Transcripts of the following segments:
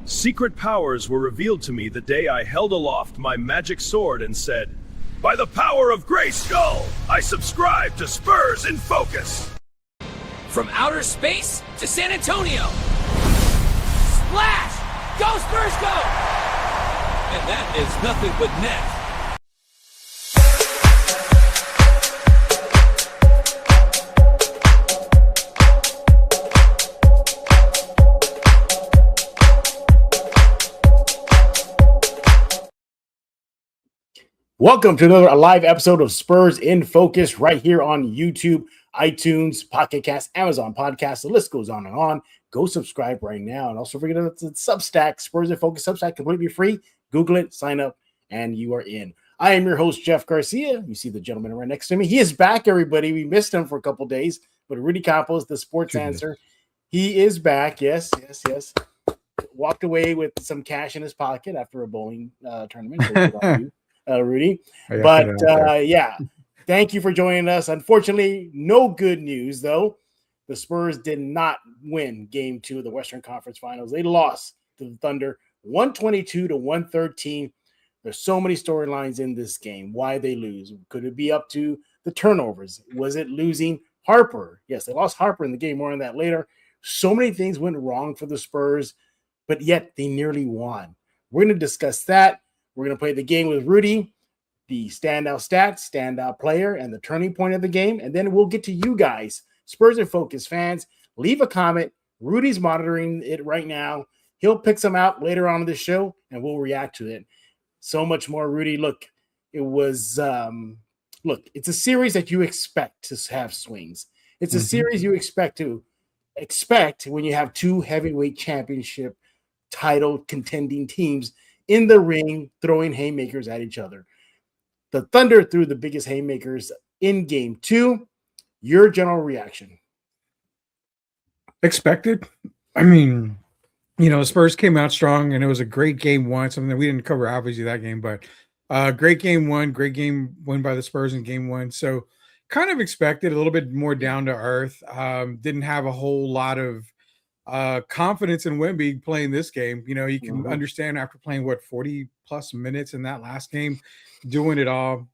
Secret powers were revealed to me the day I held aloft my magic sword and said, "By the power of Grayskull, I subscribe to Spurs in Focus." From outer space to San Antonio. Splash! Go Spurs, go! And that is nothing but net. Welcome to another live episode of Spurs in Focus right here on YouTube, iTunes, Pocket Cast, Amazon Podcast. The list goes on and on. Go subscribe right now. And also forget about the Substack, Spurs in Focus Substack, completely free. Google it, sign up, and you are in. I am your host, Jeff Garcia. You see the gentleman right next to me. He is back, everybody. We missed him for a couple days, but Rudy Campos, the sports answer, he is back. Yes. Walked away with some cash in his pocket after a bowling tournament. Rudy. Yeah, thank you for joining us. Unfortunately, no good news, though. The Spurs did not win Game 2 of the Western Conference Finals. They lost to the Thunder 122-113. There's so many storylines in this game. Why they lose? Could it be up to the turnovers? Was it losing Harper? Yes, they lost Harper in the game. More on that later. So many things went wrong for the Spurs, but yet they nearly won. We're going to discuss that. We're going to play the game with Rudy, the standout stats, standout player, and the turning point of the game. And then we'll get to you guys, Spurs in Focus fans. Leave a comment. Rudy's monitoring it right now. He'll pick some out later on in the show, and we'll react to it. So much more, Rudy. Look, it was it's a series that you expect to have swings. It's a series you expect when you have two heavyweight championship title contending teams in the ring, throwing haymakers at each other. The Thunder threw the biggest haymakers in Game 2. Your general reaction? Expected. I mean, Spurs came out strong, and it was a great Game 1. Something that we didn't cover, obviously, that game, but great Game 1, great game win by the Spurs in Game 1. So kind of expected, a little bit more down to earth. Didn't have a whole lot of confidence in Wemby playing this game. You can understand after playing 40 plus minutes in that last game, doing it all.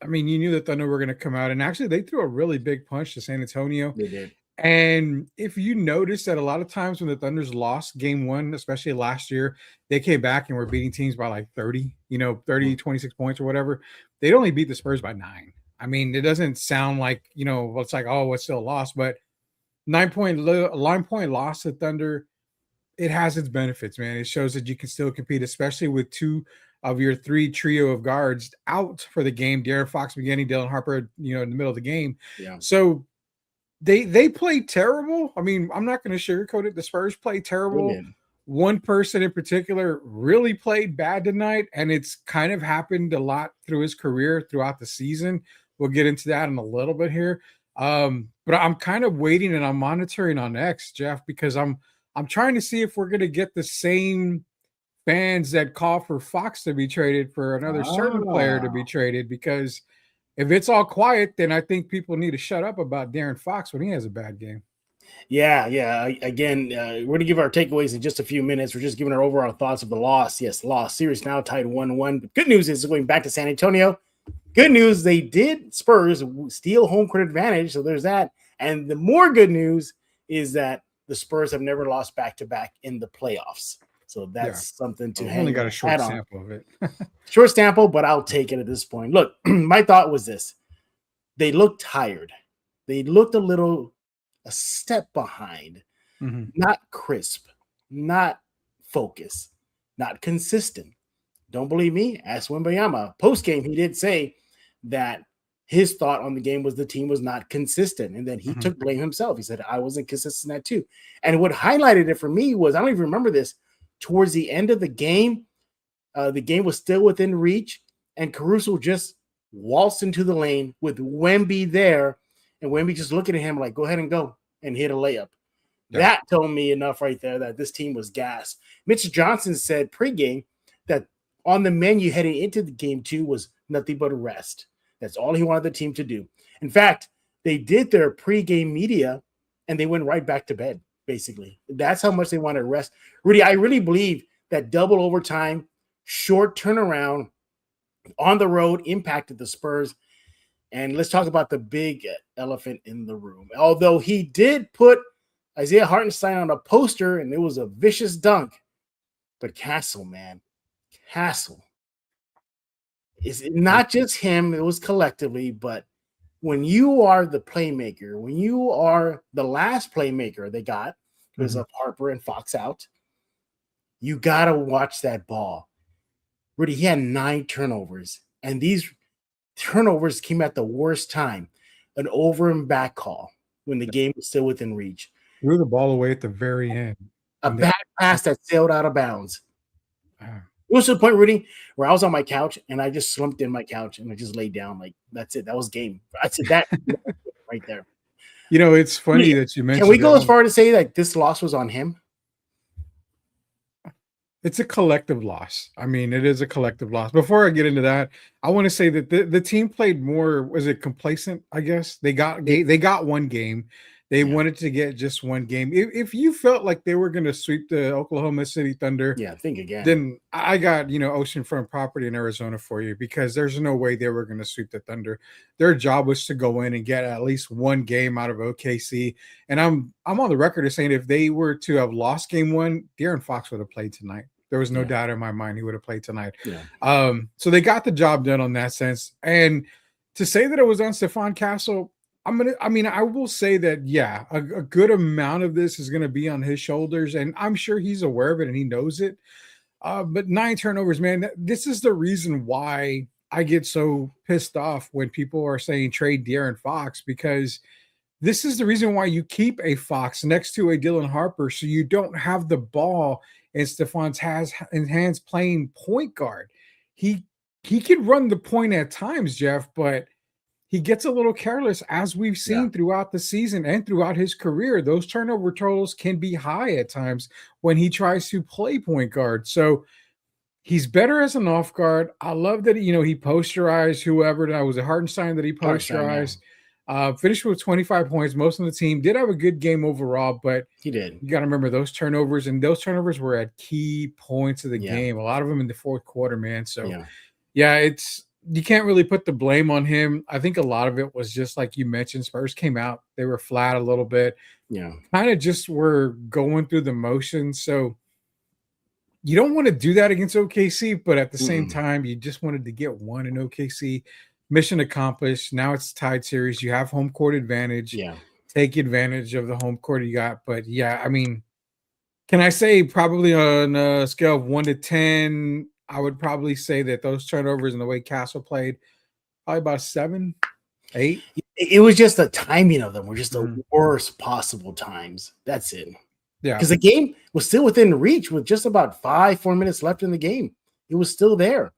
I mean, you knew the Thunder were going to come out, and actually they threw a really big punch to San Antonio. They did. And if you notice that a lot of times when the Thunders lost Game 1, especially last year, they came back and were beating teams by like 30, 26 points or whatever. They'd only beat the Spurs by 9. I mean, it doesn't sound like, it's like, oh, it's still a loss, but 9-point loss to Thunder, it has its benefits, man. It shows that you can still compete, especially with 2 of your 3 trio of guards out for the game. De'Aaron Fox beginning, Dylan Harper, in the middle of the game. Yeah. So they played terrible. I mean, I'm not going to sugarcoat it. The Spurs played terrible. One person in particular really played bad tonight, and it's kind of happened a lot through his career throughout the season. We'll get into that in a little bit here. But I'm kind of waiting and I'm monitoring on X, Jeff, because I'm trying to see if we're going to get the same fans that call for Fox to be traded for another certain player to be traded, because if it's all quiet, then I think people need to shut up about De'Aaron Fox when he has a bad game. Yeah. Again, we're going to give our takeaways in just a few minutes. We're just giving our overall thoughts of the loss. Yes, loss. Series now tied 1-1. But good news is going back to San Antonio. Good news, they did, Spurs, steal home court advantage, so there's that. And the more good news is that the Spurs have never lost back-to-back in the playoffs. So that's something to hang on. Only got a short sample of it. Short sample, but I'll take it at this point. Look, my thought was this. They looked tired. They looked a step behind. Not crisp, not focused, not consistent. Don't believe me? Ask Wembayama. Post-game, he did say that his thought on the game was the team was not consistent, and then he took blame himself. He said, I wasn't consistent at too. And what highlighted it for me was, I don't even remember this, towards the end of the game was still within reach, and Caruso just waltzed into the lane with Wemby there, and Wemby just looking at him like, go ahead and go, and hit a layup. Yeah. That told me enough right there that this team was gassed. Mitch Johnson said pregame that on the menu heading into the Game 2 was nothing but a rest. That's all he wanted the team to do. In fact, they did their pregame media, and they went right back to bed, basically. That's how much they wanted to rest. Rudy, I really believe that double overtime, short turnaround on the road impacted the Spurs. And let's talk about the big elephant in the room. Although he did put Isaiah Hartenstein on a poster, and it was a vicious dunk. But Castle, man, Castle. It's not just him, it was collectively, but when you are the playmaker, when you are the last playmaker they got, because of Harper and Fox out, you got to watch that ball. Rudy, he had 9 turnovers, and these turnovers came at the worst time. An over and back call when the game was still within reach. Threw the ball away at the very end. A bad pass that sailed out of bounds. It was to the point, Rudy, where I was on my couch and I just slumped in my couch and I just laid down. Like, that's it. That was game. I said that right there. You know, it's funny that you mentioned. Can we go as far to say that this loss was on him? It's a collective loss. I mean, it is a collective loss. Before I get into that, I want to say that the team played more, was it complacent, I guess? They got one game. They wanted to get just one game. If you felt like they were going to sweep the Oklahoma City Thunder, think again. Then I got, oceanfront property in Arizona for you, because there's no way they were going to sweep the Thunder. Their job was to go in and get at least one game out of OKC. And I'm on the record as saying if they were to have lost game 1, De'Aaron Fox would have played tonight. There was no doubt in my mind he would have played tonight. Yeah. So they got the job done on that sense. And to say that it was on Stephon Castle, I will say that, a good amount of this is going to be on his shoulders, and I'm sure he's aware of it and he knows it. But 9 turnovers, man, this is the reason why I get so pissed off when people are saying trade De'Aaron Fox, because this is the reason why you keep a Fox next to a Dylan Harper, so you don't have the ball in Stephon's hands playing point guard. He can run the point at times, Jeff, but he gets a little careless, as we've seen throughout the season and throughout his career. Those turnover totals can be high at times when he tries to play point guard. So he's better as an off guard. I love that, he posterized whoever. That was a Hartenstein that he posterized. Finished with 25 points. Most of the team did have a good game overall, but he did. You got to remember those turnovers, and those turnovers were at key points of the game. A lot of them in the fourth quarter, man. So, you can't really put the blame on him. I think a lot of it was just like you mentioned, Spurs came out, they were flat a little bit. Kind of just were going through the motions. So you don't want to do that against OKC, but at the same time, you just wanted to get one in OKC. Mission accomplished. Now it's a tied series. You have home court advantage. Take advantage of the home court you got. But can I say probably on a scale of 1 to 10, I would probably say that those turnovers and the way Castle played, probably about 7, 8. It was just the timing of them were just the worst possible times. That's it. Yeah. Because the game was still within reach with just about 4 minutes left in the game. It was still there.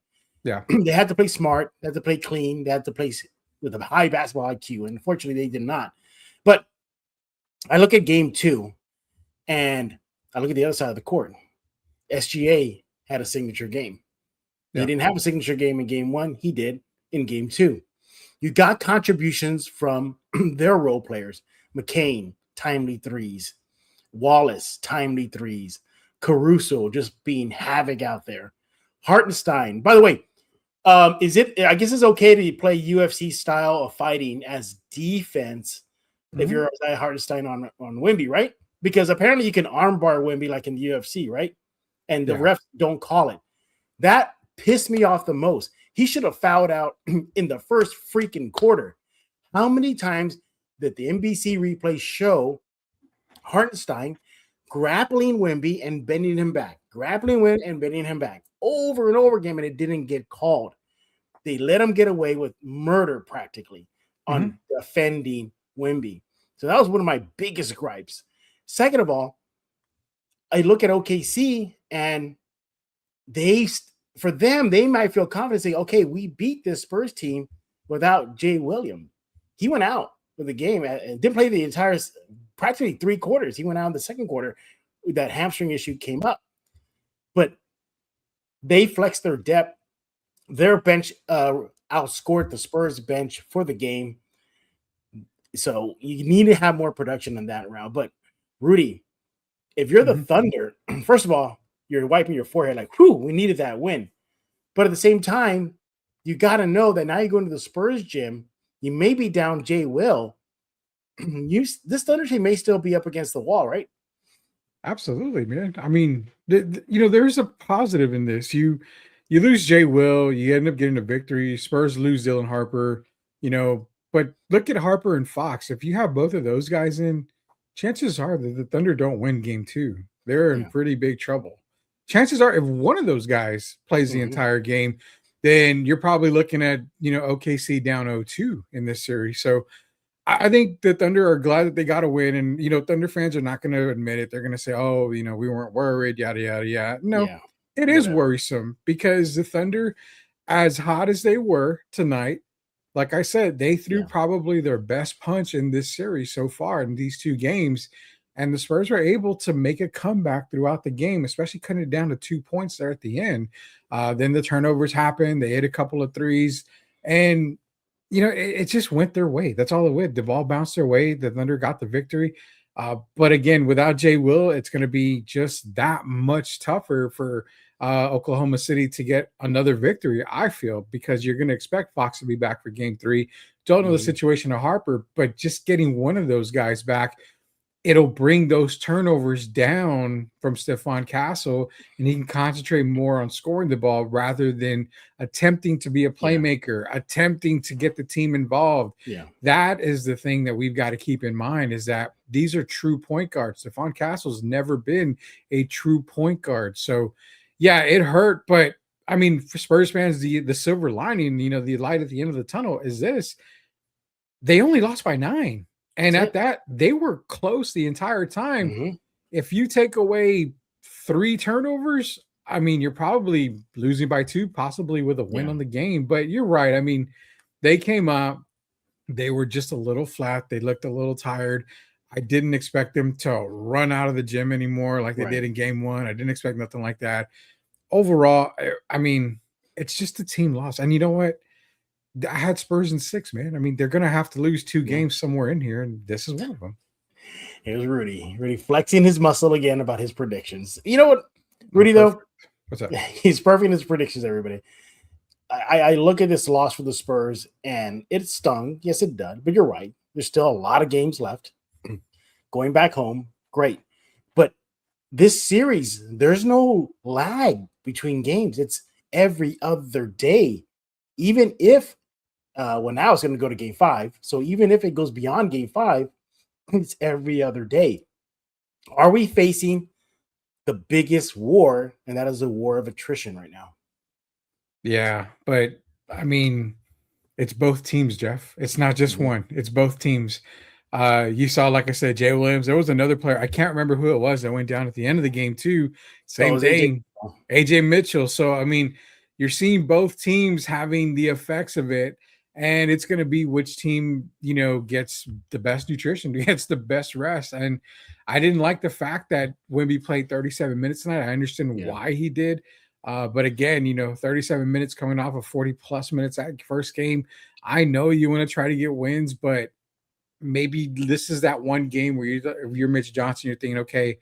Yeah. They had to play smart. They had to play clean. They had to play with a high basketball IQ. And unfortunately, they did not. But I look at game 2, and I look at the other side of the court. SGA had a signature game. He didn't have a signature game in game 1. He did in game 2. You got contributions from their role players. McCain, timely threes. Wallace, timely threes. Caruso just being havoc out there. Hartenstein. By the way, I guess it's okay to play UFC style of fighting as defense if you're Hartenstein on Wemby, right? Because apparently you can armbar Wemby like in the UFC, right? And the refs don't call it. That pissed me off the most. He should have fouled out in the first freaking quarter. How many times did the NBC replay show Hartenstein grappling Wemby and bending him back? Grappling Wemby and bending him back over and over again, and it didn't get called. They let him get away with murder practically on defending Wemby. So that was one of my biggest gripes. Second of all, I look at OKC, and they might feel confident saying, okay, we beat this Spurs team without Jay Williams. He went out for the game and didn't play the entire, practically 3 quarters. He went out in the second quarter. That hamstring issue came up. But they flexed their depth. Their bench outscored the Spurs bench for the game. So you need to have more production on that round. But Rudy, if you're the Thunder, first of all, you're wiping your forehead like, whew, we needed that win. But at the same time, you got to know that now you're going to the Spurs gym. You may be down Jay Will. This Thunder team may still be up against the wall, right? Absolutely, man. I mean, there's a positive in this. You lose Jay Will, you end up getting a victory. Spurs lose Dylan Harper, but look at Harper and Fox. If you have both of those guys in, chances are that the Thunder don't win game 2. They're in pretty big trouble. Chances are if one of those guys plays the entire game, then you're probably looking at, OKC down 0-2 in this series. So I think the Thunder are glad that they got a win. And, Thunder fans are not going to admit it. They're going to say, oh, we weren't worried, yada, yada, yada. No, it is worrisome because the Thunder, as hot as they were tonight, like I said, they threw probably their best punch in this series so far in these 2 games. And the Spurs were able to make a comeback throughout the game, especially cutting it down to 2 points there at the end. Then the turnovers happened. They hit a couple of threes. And, it just went their way. That's all it went. The ball bounced their way. The Thunder got the victory. But again, without Jay Will, it's going to be just that much tougher for Oklahoma City to get another victory, I feel, because you're going to expect Fox to be back for game 3. Don't know the situation of Harper, but just getting one of those guys back, it'll bring those turnovers down from Stephon Castle, and he can concentrate more on scoring the ball rather than attempting to be a playmaker, attempting to get the team involved. Yeah. That is the thing that we've got to keep in mind, is that these are true point guards. Stephon Castle's never been a true point guard. So, yeah, it hurt. But, I mean, for Spurs fans, the silver lining, the light at the end of the tunnel is this. They only lost by 9. And at that, they were close the entire time. If you take away 3 turnovers, I mean, you're probably losing by 2, possibly with a win on the game. But you're right. I mean, they came up. They were just a little flat. They looked a little tired. I didn't expect them to run out of the gym anymore like they did in game 1. I didn't expect nothing like that. Overall, I mean, it's just a team loss. And you know what? I had Spurs in 6, man. I mean, they're going to have to lose 2 games somewhere in here, and this is one of them. Here's Rudy. Rudy flexing his muscle again about his predictions. You know what, Rudy, though? What's up? He's perfect in his predictions, everybody. I look at this loss for the Spurs, and it stung. Yes, it did. But you're right. There's still a lot of games left. Going back home, great. But this series, there's no lag between games. It's every other day. Even if now it's going to go to game 5. So even if it goes beyond game 5, it's every other day. Are we facing the biggest war? And that is a war of attrition right now. Yeah, but I mean, it's both teams, Jeff. It's not just one. It's both teams. You saw, like I said, Jay Williams. There was another player. I can't remember who it was that went down at the end of the game too. Same thing. AJ Mitchell. So, I mean, you're seeing both teams having the effects of it, and it's going to be which team, gets the best nutrition, gets the best rest. And I didn't like the fact that Wemby played 37 minutes tonight. I understand why he did. But again, 37 minutes coming off of 40-plus minutes that first game. I know you want to try to get wins, but maybe this is that one game where you're Mitch Johnson, you're thinking, okay,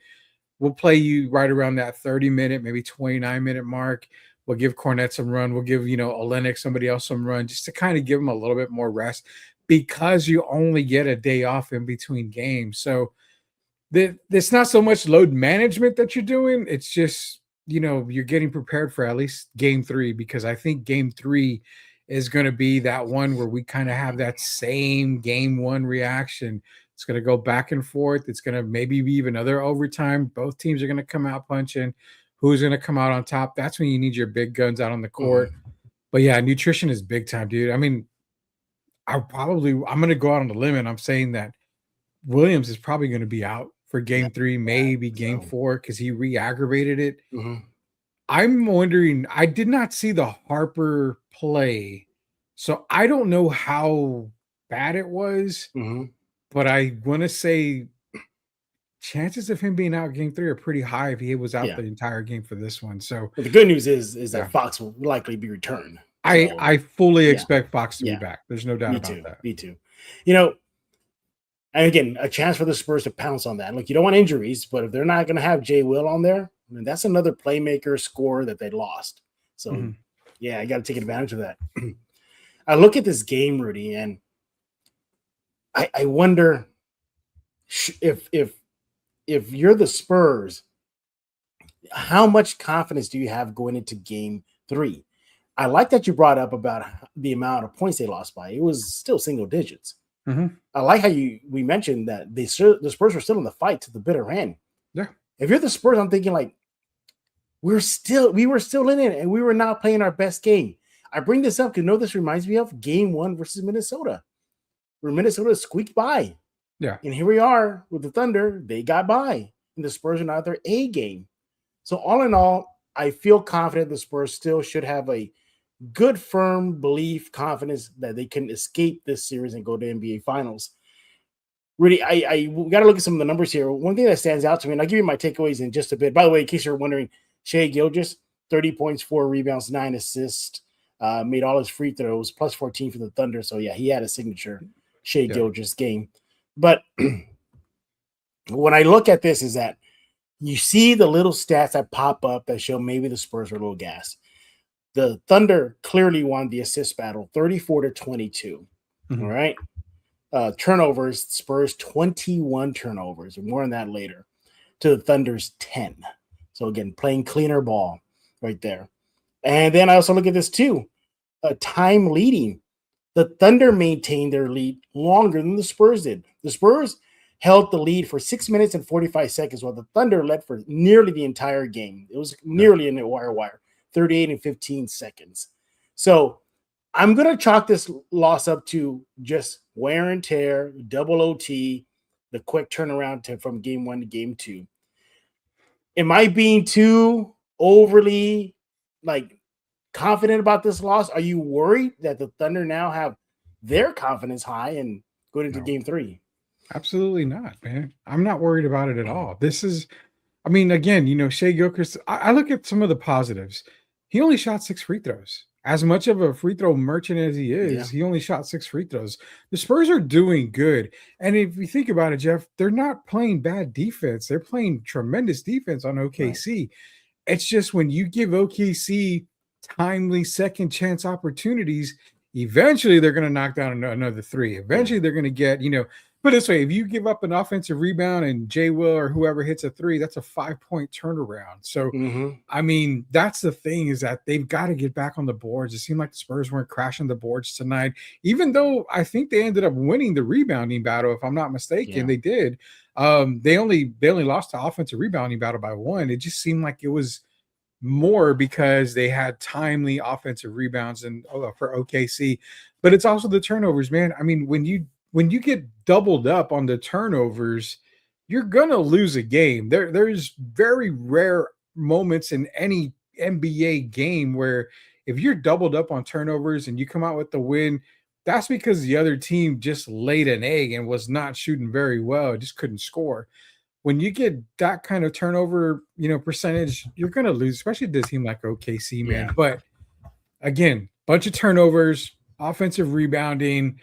we'll play you right around that 30-minute, maybe 29-minute mark. We'll give Cornette some run. We'll give, Olenek, somebody else some run, just to kind of give them a little bit more rest, because you only get a day off in between games. So it's not so much load management that you're doing. It's just, you're getting prepared for at least game 3, because I think game 3 is going to be that one where we kind of have that same game 1 reaction. It's going to go back and forth. It's going to maybe be even another overtime. Both teams are going to come out punching. Who's going to come out on top? That's when you need your big guns out on the court. But yeah, nutrition is big time, dude. I mean, I'm going to go out on the limb, and I'm saying that Williams is probably going to be out for game 3, maybe game 4, because he re-aggravated it. I'm wondering, I did not see the Harper play, so I don't know how bad it was, but I want to say chances of him being out game 3 are pretty high if he was out the entire game for this one. So but the good news is that Fox will likely be returned. So, I fully expect Fox to be back. There's no doubt about that. Me too. And again, a chance for the Spurs to pounce on that. Look, you don't want injuries, but if they're not going to have Jay Will on there, And that's another playmaker scorer that they lost. So, Mhm. yeah, I got to take advantage of that. I look at this game, Rudy, and I wonder if you're the Spurs, how much confidence do you have going into game 3? I like that you brought up about the amount of points they lost by. It was still single digits. Mhm. I like how we mentioned that the Spurs were still in the fight to the bitter end. Yeah. If you're the Spurs, I'm thinking like we were still in it and we were not playing our best game. I bring this up because this reminds me of game 1 versus Minnesota, where Minnesota squeaked by. Yeah. And here we are with the Thunder. They got by, and the Spurs are not their A game. So all in all, I feel confident the Spurs still should have a good, firm belief, confidence that they can escape this series and go to NBA Finals. Rudy, I got to look at some of the numbers here. One thing that stands out to me, and I'll give you my takeaways in just a bit. By the way, in case you're wondering, Shai Gilgeous, 30 points, 4 rebounds, 9 assists, made all his free throws, plus 14 for the Thunder. So, yeah, he had a signature Shai Gilgeous game. But when I look at this is that you see the little stats that pop up that show maybe the Spurs are a little gassed. The Thunder clearly won the assist battle, 34-22. Mhm. All right. Turnovers, Spurs 21 turnovers. More on that later. To the Thunder's 10. So again, playing cleaner ball right there. And then I also look at this too. Time leading. The Thunder maintained their lead longer than the Spurs did. The Spurs held the lead for 6 minutes and 45 seconds, while the Thunder led for nearly the entire game. It was nearly in the wire, 38 and 15 seconds. So I'm going to chalk this loss up to just wear and tear, double OT, the quick turnaround from game 1 to game 2. Am I being too overly confident about this loss? Are you worried that the Thunder now have their confidence high and going into game 3? Absolutely not, man. I'm not worried about it at all. This is, I mean, again, Shai Gilgeous, I look at some of the positives. He only shot 6 free throws. As much of a free throw merchant as he is, he only shot 6 free throws. The Spurs are doing good. And if you think about it, Jeff, they're not playing bad defense. They're playing tremendous defense on OKC. Right. It's just when you give OKC timely second chance opportunities, eventually they're going to knock down another 3. Eventually they're going to get, put it this way, if you give up an offensive rebound and Jay Will or whoever hits a 3, that's a 5-point turnaround. So, I mean, that's the thing is that they've got to get back on the boards. It seemed like the Spurs weren't crashing the boards tonight, even though I think they ended up winning the rebounding battle, if I'm not mistaken. They did. They only lost the offensive rebounding battle by 1. It just seemed like it was more because they had timely offensive rebounds and for OKC. But it's also the turnovers, man. I mean, when you get doubled up on the turnovers, you're gonna lose a game. There's very rare moments in any NBA game where if you're doubled up on turnovers and you come out with the win, that's because the other team just laid an egg and was not shooting very well, just couldn't score. When you get that kind of turnover, percentage, you're gonna lose, especially to a team like OKC, man. Yeah. But again, bunch of turnovers, offensive rebounding,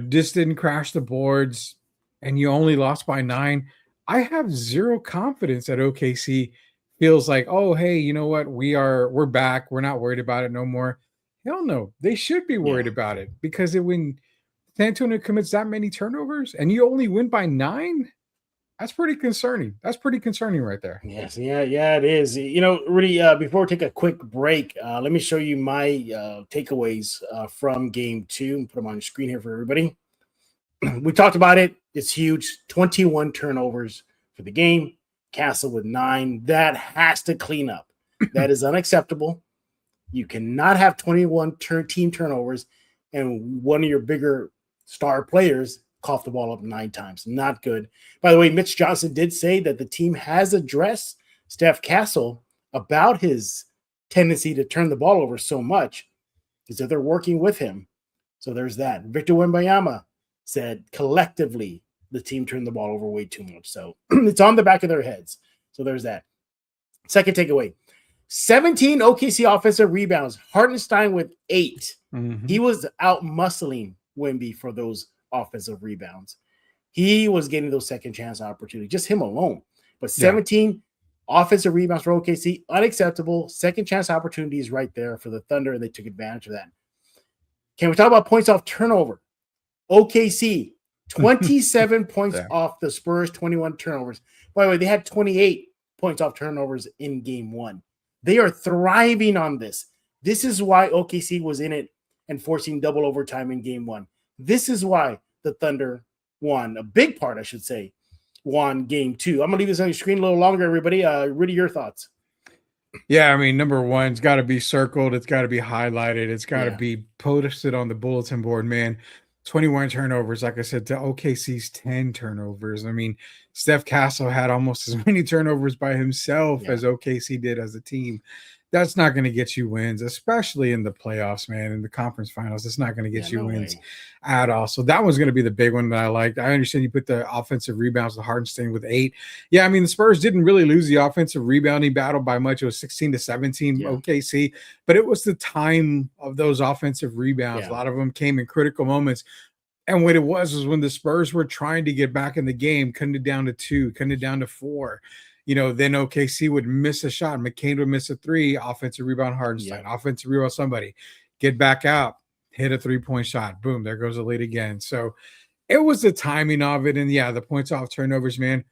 just didn't crash the boards, and you only lost by 9. I have zero confidence that OKC feels like, oh, hey, you know what? We're back. We're not worried about it no more. Hell no. They should be worried about it because when San Antonio commits that many turnovers and you only win by 9, that's pretty concerning. That's pretty concerning right there. Yes. Yeah, it is. Rudy, before we take a quick break, let me show you my takeaways from game 2 and put them on the screen here for everybody. We talked about it. It's huge. 21 turnovers for the game. Castle with 9. That has to clean up. That is unacceptable. You cannot have 21 team turnovers and one of your bigger star players coughed the ball up 9 times. Not good. By the way, Mitch Johnson did say that the team has addressed Steph Castle about his tendency to turn the ball over so much because they're working with him. So there's that. Victor Wembanyama said collectively the team turned the ball over way too much. So it's on the back of their heads. So there's that. Second takeaway. 17 OKC offensive rebounds. Hartenstein with 8. He was out muscling Wemby for those offensive rebounds. He was getting those second chance opportunities, just him alone. But 17 Offensive rebounds for OKC, unacceptable. Second chance opportunities right there for the Thunder, and they took advantage of that. Can we talk about points off turnover? OKC, 27 points off the Spurs, 21 turnovers. By the way, they had 28 points off turnovers in game one. They are thriving on this. This is why OKC was in it and forcing double overtime in game one. This is why the Thunder won, a big part, I should say, won game two. I'm going to leave this on your screen a little longer, everybody. Rudy, your thoughts? Yeah, I mean, number one, it's got to be circled. It's got to be highlighted. It's got to be posted on the bulletin board, man. 21 turnovers, like I said, to OKC's 10 turnovers. I mean, Steph Castle had almost as many turnovers by himself as OKC did as a team. That's not going to get you wins, especially in the playoffs, man. In the conference finals, it's not going to get you wins at all. So that was going to be the big one that I liked. I understand you put the offensive rebounds to Hardenstein with 8. Yeah, I mean, the Spurs didn't really lose the offensive rebounding battle by much. It was 16-17 OKC, but it was the time of those offensive rebounds. A lot of them came in critical moments. And what it was when the Spurs were trying to get back in the game, cutting it down to 2, cutting it down to 4. Then OKC would miss a shot. McCain would miss a 3, offensive rebound Hardenstein, offensive rebound somebody, get back out, hit a 3-point shot. Boom, there goes the lead again. So it was the timing of it. And the points off turnovers, man.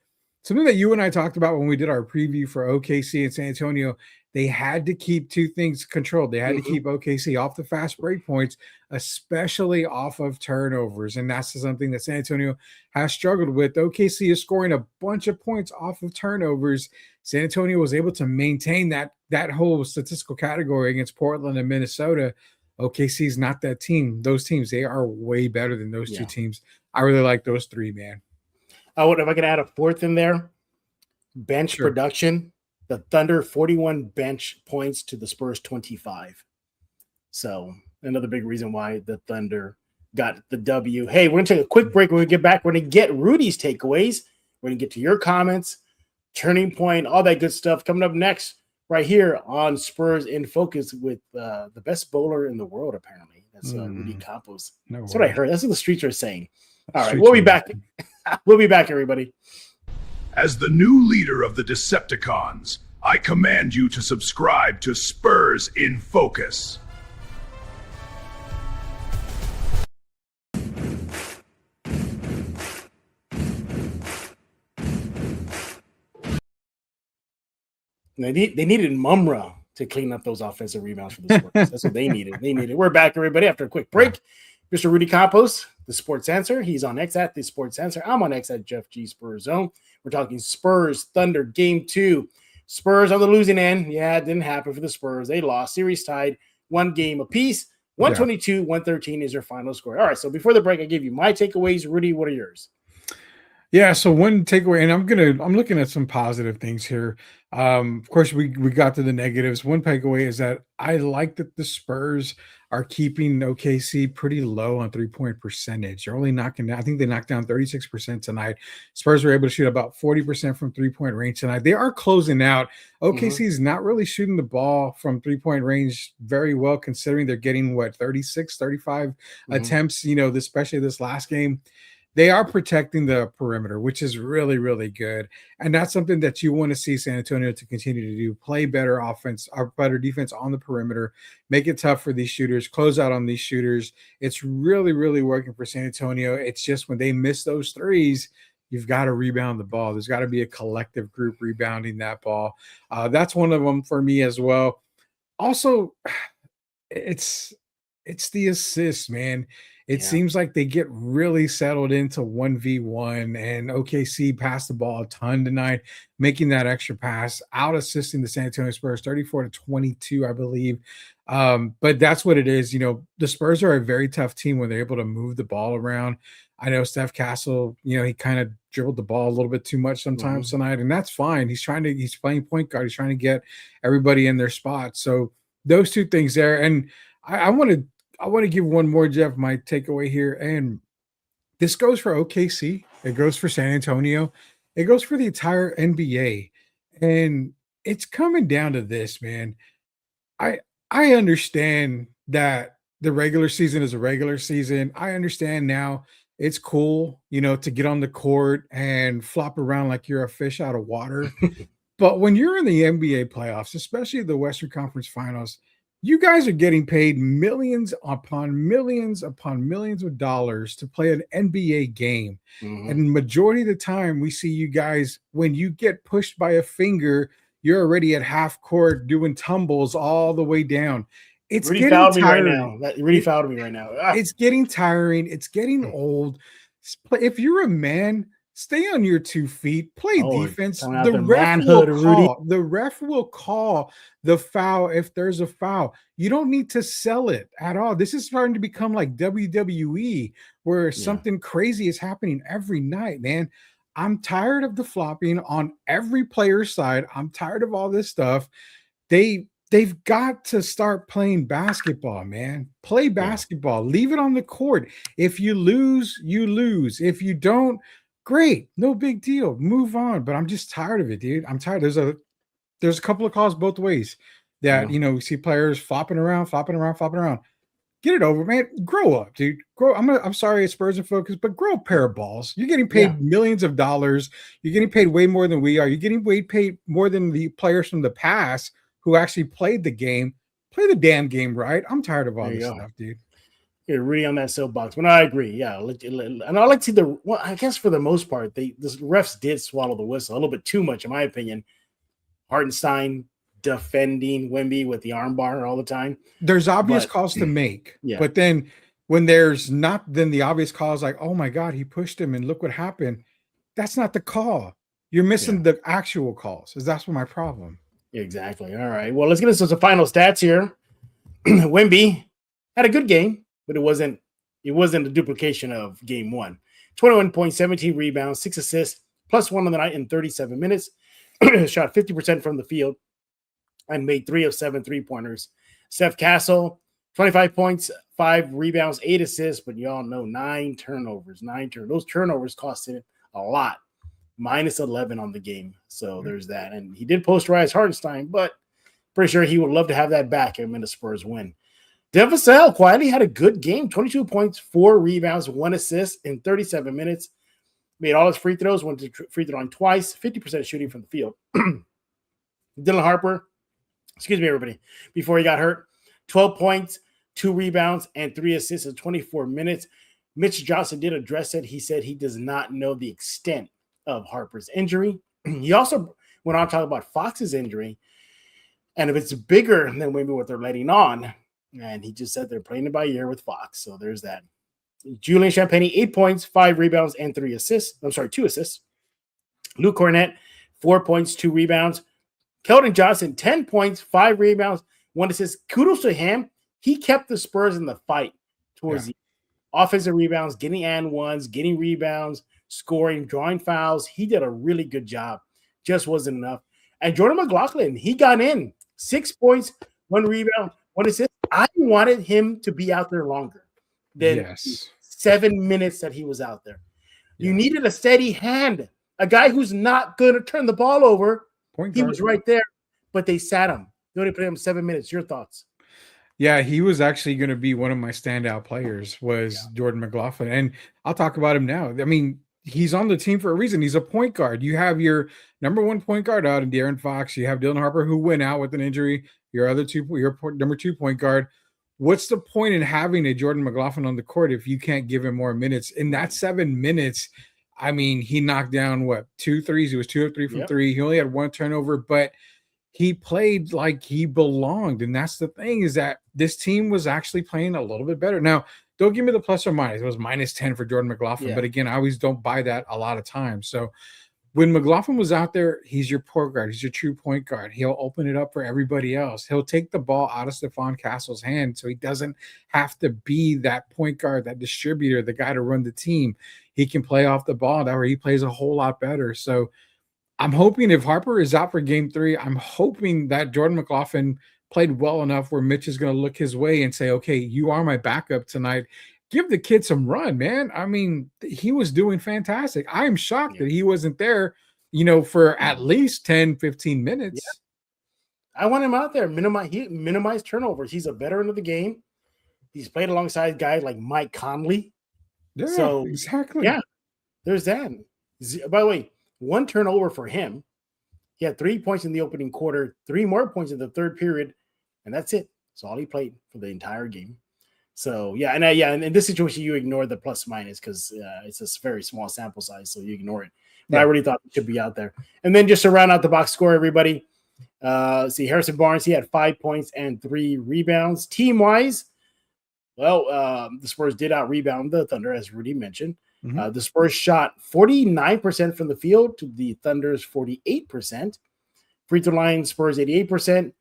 Something that you and I talked about when we did our preview for OKC and San Antonio, they had to keep two things controlled. They had to keep OKC off the fast break points, especially off of turnovers. And that's something that San Antonio has struggled with. OKC is scoring a bunch of points off of turnovers. San Antonio was able to maintain that whole statistical category against Portland and Minnesota. OKC is not that team. Those teams, they are way better than those two teams. I really like those 3, man. If I could add a fourth in there, bench production. The Thunder 41 bench points to the Spurs 25. So another big reason why the Thunder got the W. Hey, we're going to take a quick break. When we get back, we're going to get Rudy's takeaways. We're going to get to your comments, turning point, all that good stuff coming up next right here on Spurs in Focus with the best bowler in the world, apparently. That's Rudy Campos. That's what I heard. That's what the streets are saying. All right, we'll be back. We'll be back, everybody. As the new leader of the Decepticons, I command you to subscribe to Spurs in Focus. They needed Mumra to clean up those offensive rebounds for the Spurs. That's what they needed. We're back, everybody, after a quick break. Mr. Rudy Campos, the Sports Answer. He's on X at the Sports Answer. I'm on X at Jeff G Spurs Zone. We're talking Spurs Thunder Game 2. Spurs on the losing end. Yeah, it didn't happen for the Spurs. They lost. Series tied. 1 game apiece. 122-113 is their final score. All right, so before the break, I gave you my takeaways. Rudy, what are yours? Yeah, so one takeaway, and I'm looking at some positive things here. Of course, we got to the negatives. One takeaway is that I like that the Spurs are keeping OKC pretty low on 3-point percentage. They're only knocking down, I think they knocked down 36% tonight. Spurs were able to shoot about 40% from 3-point range tonight. They are closing out. OKC is not really shooting the ball from 3-point range very well, considering they're getting 36, 35 attempts, especially this last game. They are protecting the perimeter, which is really, really good. And that's something that you want to see San Antonio to continue to do. Play better offense, or better defense on the perimeter. Make it tough for these shooters. Close out on these shooters. It's really, really working for San Antonio. It's just when they miss those threes, you've got to rebound the ball. There's got to be a collective group rebounding that ball. That's one of them for me as well. Also, it's the assists, man. It seems like they get really settled into 1v1, and OKC passed the ball a ton tonight, making that extra pass, out assisting the San Antonio Spurs 34-22, I believe. But that's what it is. The Spurs are a very tough team when they're able to move the ball around. I know Steph Castle, he kind of dribbled the ball a little bit too much sometimes tonight, and that's fine. He's playing point guard. He's trying to get everybody in their spot. So those two things there. And I want to give one more, Jeff, my takeaway here. And this goes for OKC. It goes for San Antonio. It goes for the entire NBA. And it's coming down to this, man. I understand that the regular season is a regular season. I understand now it's cool, to get on the court and flop around like you're a fish out of water. But when you're in the NBA playoffs, especially the Western Conference Finals, you guys are getting paid millions upon millions of dollars to play an NBA game. Mhm. And majority of the time, we see you guys, when you get pushed by a finger, you're already at half court doing tumbles all the way down. It's Rudy getting fouled me right tiring. now. Rudy fouled me right now. It's getting tiring. It's getting old. If you're a man, stay on your 2 feet, play Oh, defense. coming out The there, ref will manhood, Rudy. call. The ref will call the foul if there's a foul. You don't need to sell it at all. This is starting to become like WWE, where something crazy is happening every night, man. I'm tired of the flopping on every player's side. I'm tired of all this stuff. They've got to start playing basketball, man. Play basketball. Leave it on the court. If you lose, you lose. If you don't, great. No big deal. Move on. But I'm just tired of it, dude. I'm tired. There's a couple of calls both ways that we see players flopping around. Get it over, man. Grow up, dude. I'm sorry, it's Spurs and focus, but grow a pair of balls. You're getting paid millions of dollars. You're getting paid way more than we are. You're getting paid more than the players from the past who actually played the game. Play the damn game right. I'm tired of all this stuff, dude. You're really on that soapbox. But I agree. Yeah. And I like to see I guess for the most part, the refs did swallow the whistle a little bit too much, in my opinion. Hartenstein defending Wemby with the armbar all the time. There's obvious calls to make. But then when there's not, then the obvious call is like, oh my God, he pushed him and look what happened. That's not the call. You're missing the actual calls. That's what my problem. Exactly. All right. Well, let's get into some final stats here. Wemby had a good game, but it wasn't a duplication of game 1. 21 points, 17 rebounds, 6 assists, plus 1 on the night in 37 minutes. Shot 50% from the field and made 3 of 7 3-pointers. Steph Castle, 25 points, 5 rebounds, 8 assists, but you all know 9 turnovers. Those turnovers costed a lot. Minus 11 on the game. So there's that. And he did posterize Hartenstein, but pretty sure he would love to have that back and the Spurs win. Devin Vassell quietly had a good game. 22 points, 4 rebounds, 1 assist in 37 minutes. Made all his free throws, went to free throw line twice, 50% shooting from the field. Dylan Harper, excuse me, everybody, before he got hurt, 12 points, 2 rebounds, and 3 assists in 24 minutes. Mitch Johnson did address it. He said he does not know the extent of Harper's injury. He also went on to talk about Fox's injury and if it's bigger than maybe what they're letting on. And he just said they're playing it by ear with Fox. So there's that. Julian Champagny, 8 points, 5 rebounds, and 2 assists. Luke Cornett, 4 points, 2 rebounds. Keldon Johnson, 10 points, 5 rebounds, 1 assist. Kudos to him. He kept the Spurs in the fight towards the offensive rebounds, getting and ones, getting rebounds, scoring, drawing fouls. He did a really good job. Just wasn't enough. And Jordan McLaughlin, he got in 6 points, 1 rebound, 1 assist. I wanted him to be out there longer than 7 minutes that he was out there. You needed a steady hand, a guy who's not going to turn the ball over. He was right there, but they sat him. They only put him 7 minutes. Your thoughts? Yeah, he was actually going to be one of my standout players was Jordan McLaughlin. And I'll talk about him now. I mean, he's on the team for a reason. He's a point guard. You have your number 1 point guard out in De'Aaron Fox. You have Dylan Harper, who went out with an injury. Your number 2 point guard. What's the point in having a Jordan McLaughlin on the court if you can't give him more minutes? In that 7 minutes, I mean, he knocked down 2 threes. He was 2 of 3 from 3. He only had 1 turnover, but he played like he belonged. And that's the thing, is that this team was actually playing a little bit better. Now, don't give me the plus or minus. It was minus 10 for Jordan McLaughlin. But again, I always don't buy that a lot of times. So when McLaughlin was out there, he's your point guard. He's your true point guard. He'll open it up for everybody else. He'll take the ball out of Stephon Castle's hand so he doesn't have to be that point guard, that distributor, the guy to run the team. He can play off the ball. That way he plays a whole lot better. So I'm hoping if Harper is out for game 3, I'm hoping that Jordan McLaughlin played well enough where Mitch is going to look his way and say, okay, you are my backup tonight. Give the kid some run, man. I mean, he was doing fantastic. I am shocked that he wasn't there, for at least 10, 15 minutes. Yeah. I want him out there. Minimize turnovers. He's a veteran of the game. He's played alongside guys like Mike Conley. Yeah, so, exactly. Yeah, there's that. By the way, 1 turnover for him. He had 3 points in the opening quarter, 3 more points in the third period, and that's it. That's all he played for the entire game. So and in this situation, you ignore the plus minus because it's a very small sample size, so you ignore it. But I really thought it should be out there. And then just to round out the box score, everybody, see Harrison Barnes, he had 5 points and 3 rebounds. Team wise, well, the Spurs did out rebound the Thunder, as Rudy mentioned. The Spurs shot 49% from the field to the Thunder's 48%. Free throw line, Spurs 88%.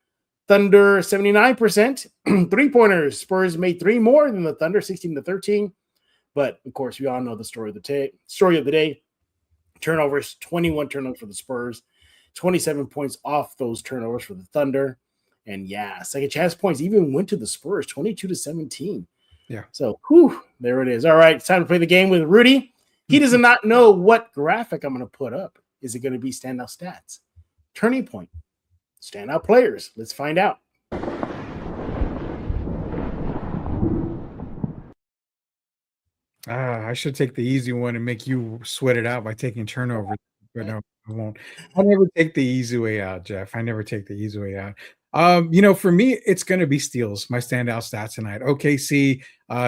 Thunder 79%. 3-pointers, Spurs made 3 more than the Thunder, 16-13. But of course, we all know the story of the day. Turnovers, 21 turnovers for the Spurs, 27 points off those turnovers for the Thunder. And second chance points even went to the Spurs, 22-17. Yeah. So, there it is. All right, it's time to play the game with Rudy. He does not know what graphic I'm going to put up. Is it going to be standout stats, turning point, standout players? Let's find out. I should take the easy one and make you sweat it out by taking turnovers, but no, I won't. I never take the easy way out, Jeff. I never take the easy way out. For me, it's going to be steals, my standout stats tonight. OKC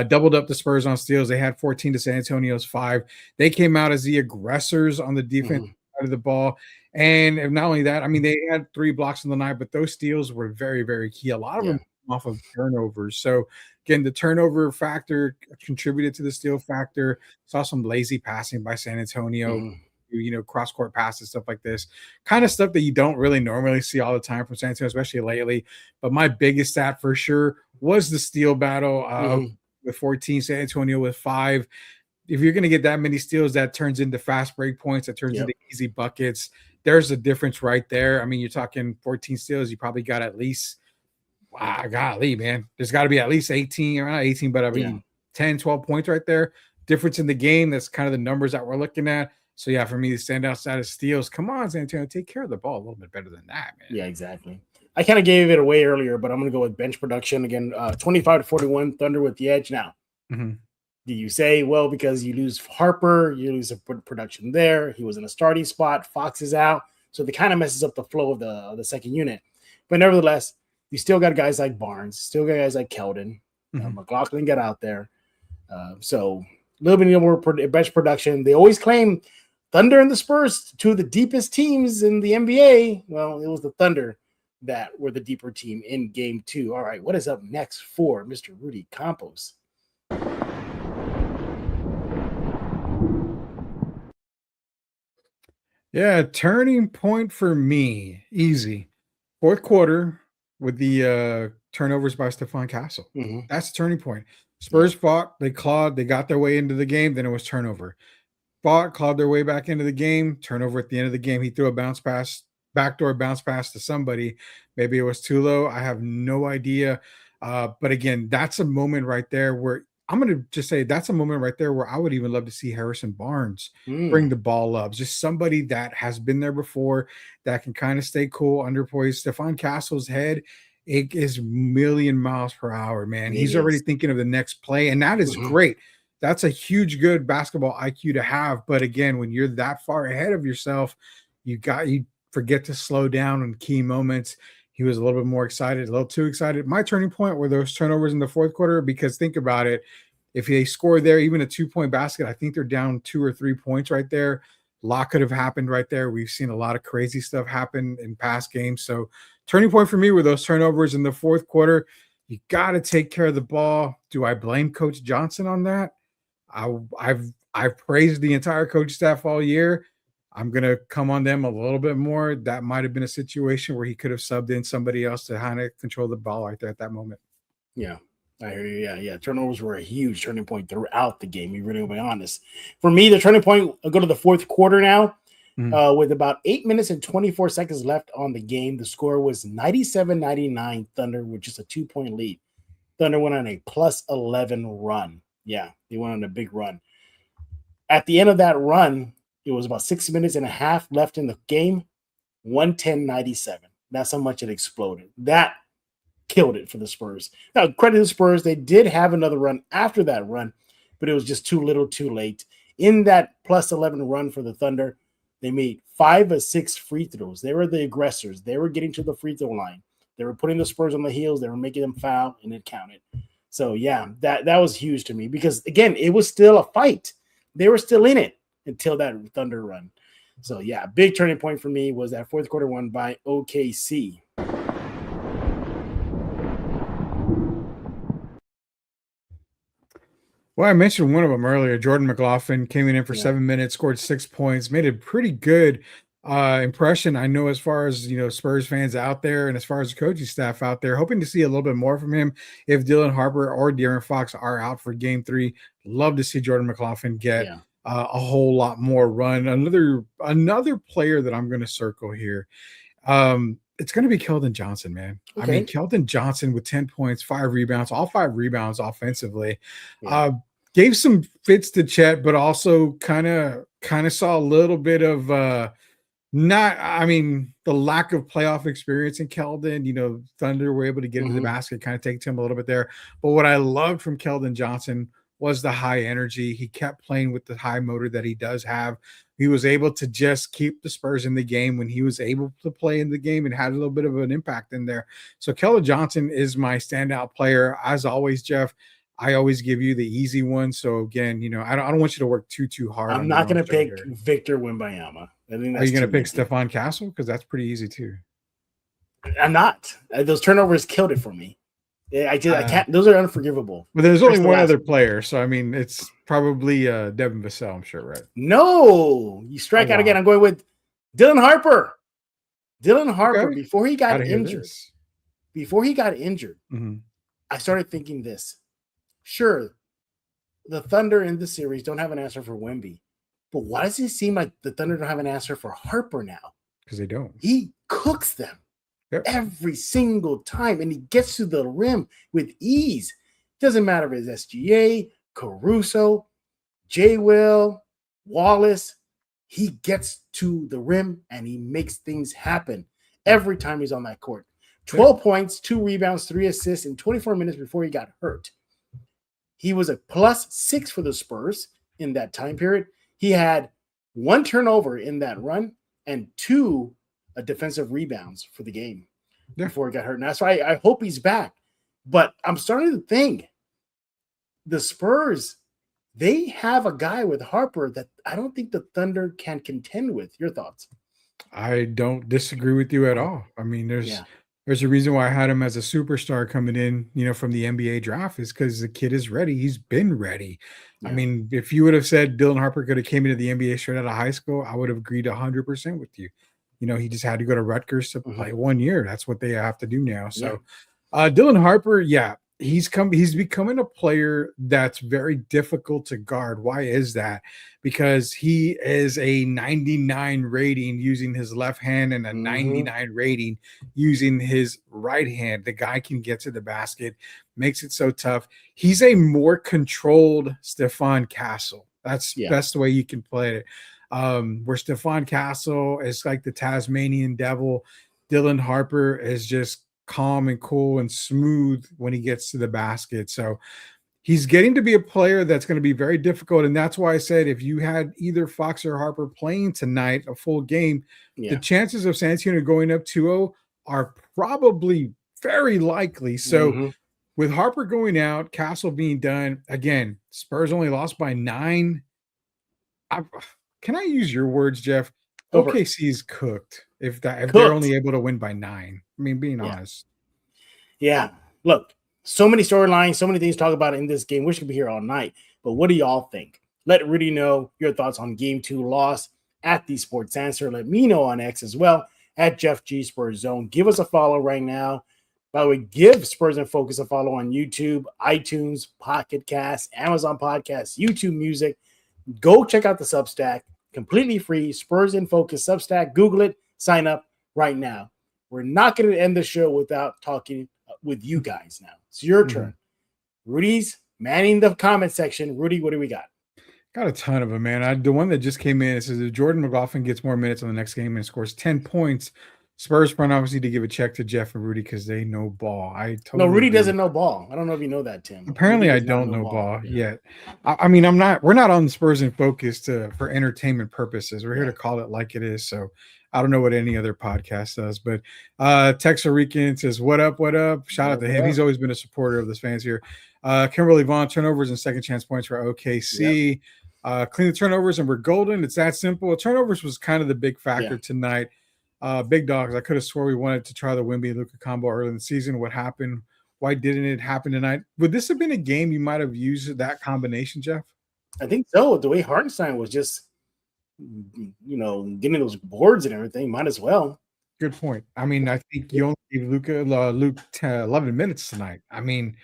doubled up the Spurs on steals. They had 14 to San Antonio's 5. They came out as the aggressors on the defense side of the ball. And not only that, I mean, they had 3 blocks on the night, but those steals were very, very key. A lot of them off of turnovers. So, again, the turnover factor contributed to the steal factor. Saw some lazy passing by San Antonio. Cross-court passes, stuff like this, kind of stuff that you don't really normally see all the time from San Antonio, especially lately. But my biggest stat for sure was the steal battle with 14, San Antonio with 5. If you're going to get that many steals, that turns into fast break points, that turns into easy buckets. There's a difference right there. I mean, you're talking 14 steals, you probably got at least, golly, man, there's got to be at least 18, or not 18, but I mean, 10, 12 points right there. Difference in the game. That's kind of the numbers that we're looking at. So, for me, the standout stat is steals. Come on, San Antonio, take care of the ball a little bit better than that, man. Yeah, exactly. I kind of gave it away earlier, but I'm going to go with bench production. Again, 25-41, Thunder with the edge. Now, do you say, well, because you lose Harper, you lose the production there. He was in a starting spot. Fox is out. So it kind of messes up the flow of the second unit. But nevertheless, you still got guys like Barnes, still got guys like Keldon. McLaughlin got out there. So a little bit more bench production. They always claim Thunder and the Spurs, 2 of the deepest teams in the NBA. Well, it was the Thunder that were the deeper team in game 2. All right, what is up next for Mr. Rudy Campos? Yeah, turning point for me, easy. Fourth quarter with the turnovers by Stephon Castle. That's a turning point. Spurs fought, they clawed, they got their way into the game, then it was turnover. Fought, clawed their way back into the game, turnover at the end of the game. He threw a backdoor bounce pass to somebody. Maybe it was Tulo. I have no idea. But again, that's a moment right there where I'm going to just say that's a moment right there where I would even love to see Harrison Barnes bring the ball up. Just somebody that has been there before, that can kind of stay cool, under poise. Stephon Castle's head, it is million miles per hour, man. He's already thinking of the next play, and that is great. That's a huge, good basketball IQ to have. But again, when you're that far ahead of yourself, you forget to slow down in key moments. He was a little bit more excited, a little too excited. My turning point were those turnovers in the fourth quarter, because think about it. If they score there, even a 2-point basket, I think they're down 2 or 3 points right there. A lot could have happened right there. We've seen a lot of crazy stuff happen in past games. So turning point for me were those turnovers in the fourth quarter. You got to take care of the ball. Do I blame Coach Johnson on that? I've praised the entire coach staff all year. I'm going to come on them a little bit more. That might have been a situation where he could have subbed in somebody else to kind of control the ball right there at that moment. Yeah, I hear you. Yeah. Turnovers were a huge turning point throughout the game. You really will be honest. For me, the turning point, I'll go to the fourth quarter now. With about 8 minutes and 24 seconds left on the game. The score was 97-99 Thunder with just a 2-point lead. Thunder went on a plus 11 run. Yeah, they went on a big run. At the end of that run, it was about 6 minutes and a half left in the game, 110-97. That's how much it exploded. That killed it for the Spurs. Now, credit to the Spurs. They did have another run after that run, but it was just too little too late. In that plus 11 run for the Thunder, They made 5 of 6 free throws. They were the aggressors. They were getting to the free throw line. They were putting the Spurs on the heels. They were making them foul, and it counted. So, yeah, that was huge to me because, again, it was still a fight. They were still in it until that Thunder run. So, yeah, big turning point for me was that fourth quarter won by OKC. Well, I mentioned one of them earlier. Jordan McLaughlin came in for 7 minutes, scored 6 points, made a pretty good impression. I know as far as, Spurs fans out there and as far as the coaching staff out there, hoping to see a little bit more from him. If Dylan Harper or De'Aaron Fox are out for game 3, love to see Jordan McLaughlin get a whole lot more run. Another player that I'm going to circle here. It's going to be Keldon Johnson, man. Okay. I mean, Keldon Johnson with 10 points, 5 rebounds, all 5 rebounds offensively. Gave some fits to Chet, but also kind of saw a little bit of the lack of playoff experience in Keldon. Thunder were able to get into the basket, kind of take to him a little bit there. But what I loved from Keldon Johnson was the high energy. He kept playing with the high motor that he does have. He was able to just keep the Spurs in the game when he was able to play in the game and had a little bit of an impact in there. So Keldon Johnson is my standout player. As always, Jeff, I always give you the easy one. So again, I don't want you to work too hard. I'm not going to pick Victor Wembanyama. Are you going to pick Stephon Castle? Because that's pretty easy too. I'm not. Those turnovers killed it for me. I can't. Those are unforgivable. But there's only one other player, so it's probably Devin Vassell, I'm sure, right? No, you strike out again. I'm going with Dylan Harper. Dylan Harper, before he got injured, I started thinking this. Sure, the Thunder in the series don't have an answer for Wemby, but why does it seem like the Thunder don't have an answer for Harper now? Because they don't. He cooks them. Yep. Every single time, and he gets to the rim with ease. Doesn't matter if it's SGA, Caruso, J. Will, Wallace. He gets to the rim and he makes things happen every time he's on that court. 12 points, 2 rebounds, 3 assists in 24 minutes before he got hurt. He was a +6 for the Spurs in that time period. He had 1 turnover in that run and 2 defensive rebounds for the game before he got hurt. And that's why I hope he's back. But I'm starting to think the Spurs, they have a guy with Harper that I don't think the Thunder can contend with. Your thoughts? I don't disagree with you at all. I mean, there's a reason why I had him as a superstar coming in, from the NBA draft is because the kid is ready. He's been ready. Yeah. I mean, if you would have said Dylan Harper could have came into the NBA straight out of high school, I would have agreed 100% with you. He just had to go to Rutgers to play 1 year. That's what they have to do now. So Dylan Harper, he's becoming a player that's very difficult to guard. Why is that? Because he is a 99 rating using his left hand and a 99 rating using his right hand. The guy can get to the basket, makes it so tough. He's a more controlled Stephon Castle. That's the best way you can play it. Where Stephon Castle is like the Tasmanian devil, Dylan Harper is just calm and cool and smooth when he gets to the basket. So he's getting to be a player that's going to be very difficult. And that's why I said if you had either Fox or Harper playing tonight, a full game, the chances of San Antonio going up 2-0 are probably very likely. So with Harper going out, Castle being done, again, Spurs only lost by 9. Can I use your words, Jeff? OKC's cooked if they're only able to win by 9. I mean, being honest. Yeah. Look, so many storylines, so many things to talk about in this game. Wish we could be here all night. But what do y'all think? Let Rudy know your thoughts on Game 2 loss at the Sports Answer. Let me know on X as well at Jeff G Spurs Zone. Give us a follow right now. By the way, give Spurs in Focus a follow on YouTube, iTunes, Pocket Cast, Amazon Podcasts, YouTube Music. Go check out the Substack. Completely free. Spurs in Focus Substack. Google it. Sign up right now. We're not going to end the show without talking with you guys now. It's your turn. Rudy's manning the comment section. Rudy, what do we got? Got a ton of them, man. The one that just came in, it says if Jordan McLaughlin gets more minutes on the next game and scores 10 points, Spurs front obviously to give a check to Jeff and Rudy because they know ball. I totally No, Rudy agree. doesn't know ball. I don't know if you know that, Tim. Apparently, Rudy I does not don't know ball Yeah. yet. I mean, we're not on Spurs in focus for entertainment purposes. We're here Yeah. to call it like it is. So I don't know what any other podcast does, but Texas Rican says, what up? Shout out to him. He's always been a supporter of the fans here. Kimberly Vaughn, turnovers and second chance points for OKC. Clean the turnovers and we're golden. It's that simple. Turnovers was kind of the big factor tonight. Big dogs. I could have swore we wanted to try the Wemby and Luka combo early in the season. What happened? Why didn't it happen tonight? Would this have been a game you might have used that combination, Jeff? I think so. The way Hartenstein was just, getting those boards and everything, might as well. Good point. I mean, I think you only gave Luke 11 minutes tonight. I mean,